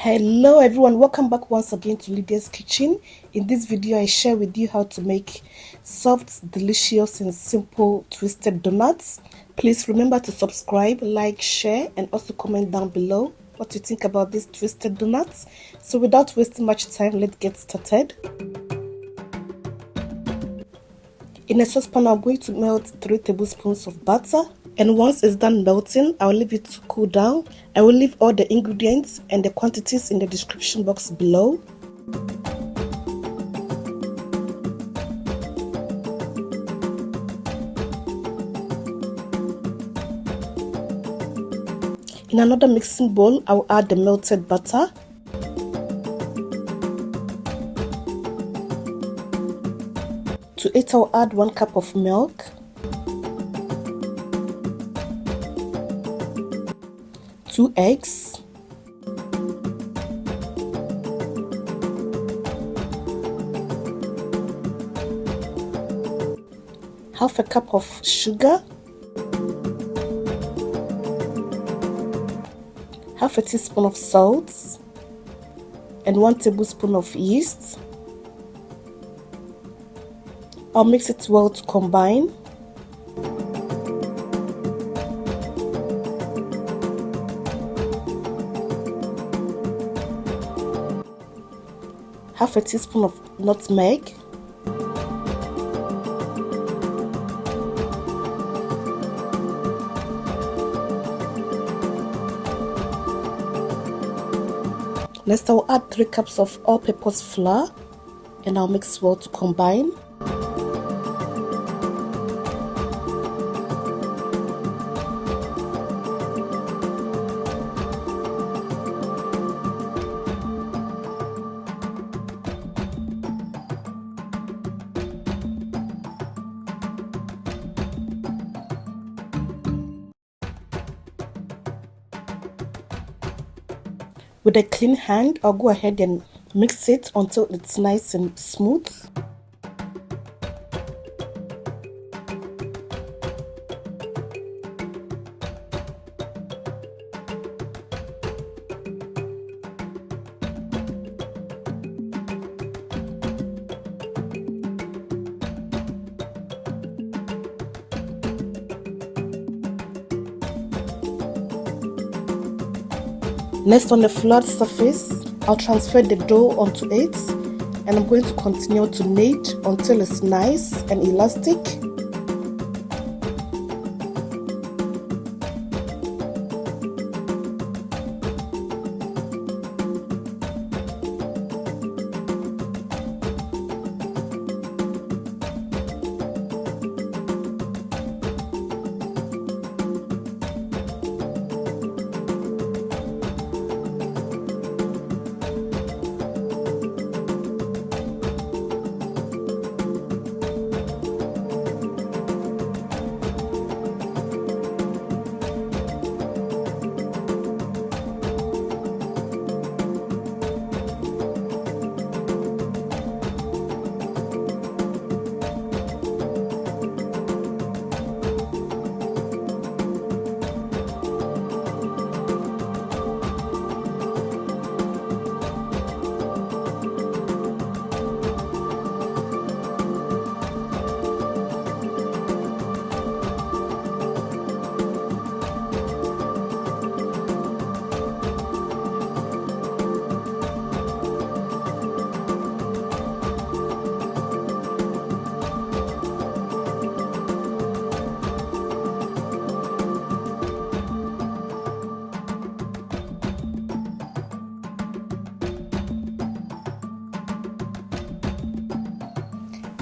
Hello everyone, welcome back once again to Lydia's Kitchen. In this video I share with you how to make soft, delicious and simple twisted donuts. Please remember to subscribe, like, share and also comment down below what you think about these twisted donuts. So without wasting much time, let's get started. In a saucepan I'm going to melt 3 tablespoons of butter. And once it's done melting, I'll leave it to cool down. I will leave all the ingredients and the quantities in the description box below. In another mixing bowl, I'll add the melted butter. To it, I'll add 1 cup of milk. 2 eggs, half a cup of sugar, half a teaspoon of salt, and 1 tablespoon of yeast. I'll mix it well to combine. Half a teaspoon of nutmeg, next I'll add 3 cups of all-purpose flour and I'll mix well to combine. With a clean hand, I'll go ahead and mix it until it's nice and smooth. Next, on the flat surface, I'll transfer the dough onto it and I'm going to continue to knead until it's nice and elastic.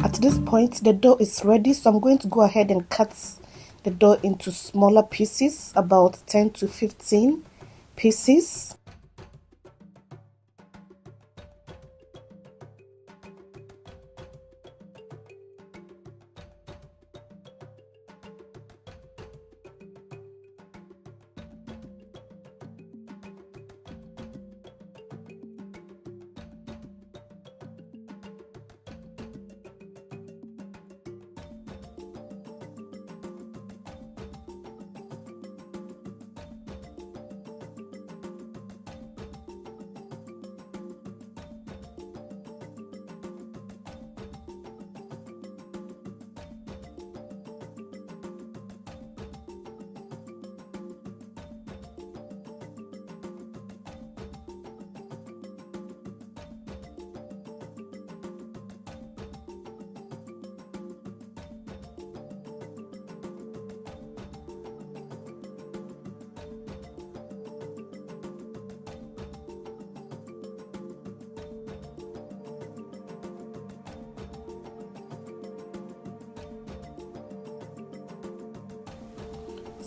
At this point, the dough is ready, so I'm going to go ahead and cut the dough into smaller pieces, about 10 to 15 pieces.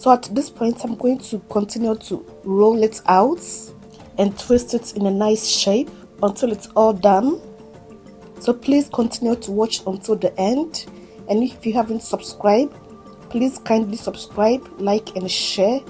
So at this point, I'm going to continue to roll it out and twist it in a nice shape until it's all done. So please continue to watch until the end, and if you haven't subscribed, please kindly subscribe, like and share.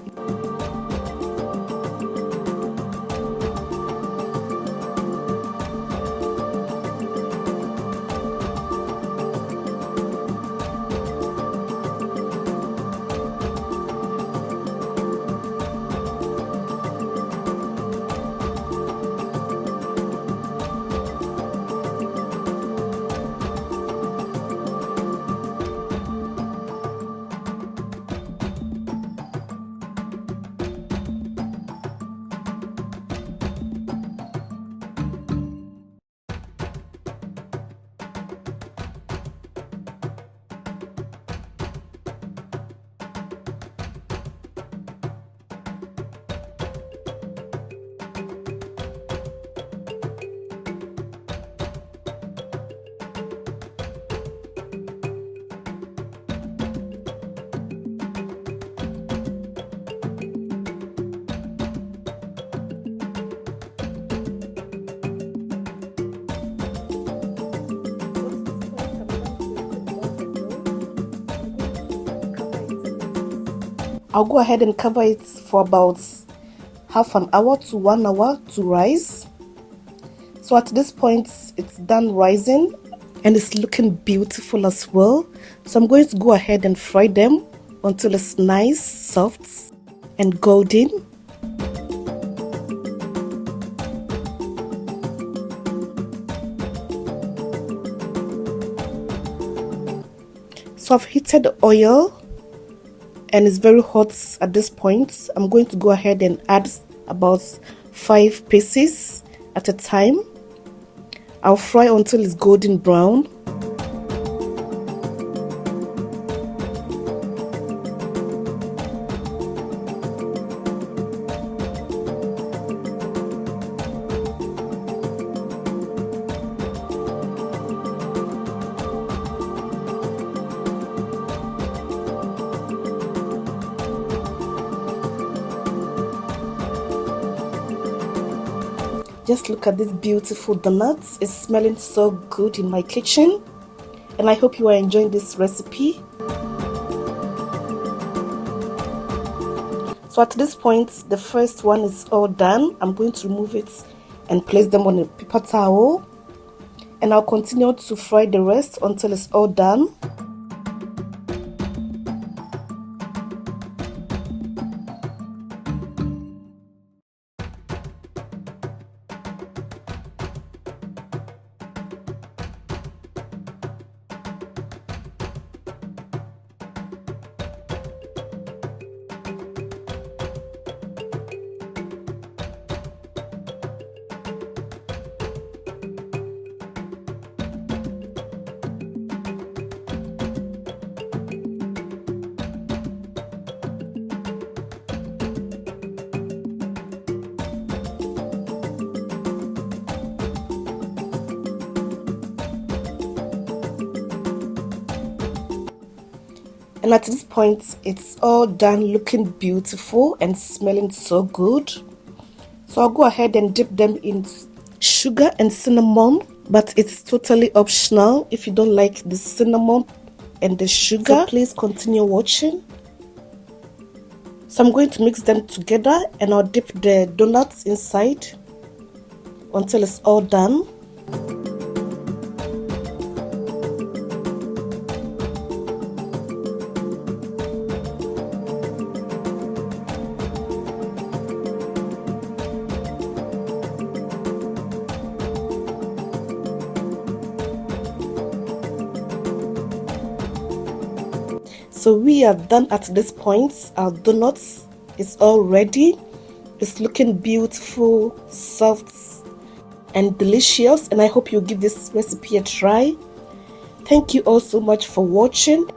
I'll go ahead and cover it for about half an hour to 1 hour to rise. So at this point, it's done rising and it's looking beautiful as well. So I'm going to go ahead and fry them until it's nice, soft and golden. So I've heated the oil and it's very hot at this point. I'm going to go ahead and add about 5 pieces at a time. I'll fry until it's golden brown. Just look at this beautiful donuts. It's smelling so good in my kitchen, and I hope you are enjoying this recipe. So at this point, the first one is all done. I'm going to remove it and place them on a paper towel, and I'll continue to fry the rest until it's all done. And at this point, it's all done, looking beautiful and smelling so good. So I'll go ahead and dip them in sugar and cinnamon, but it's totally optional if you don't like the cinnamon and the sugar. So please continue watching. So I'm going to mix them together and I'll dip the donuts inside until it's all done. So we are done at this point. Our donuts is all ready. It's looking beautiful, soft and delicious, and I hope you give this recipe a try. Thank you all so much for watching.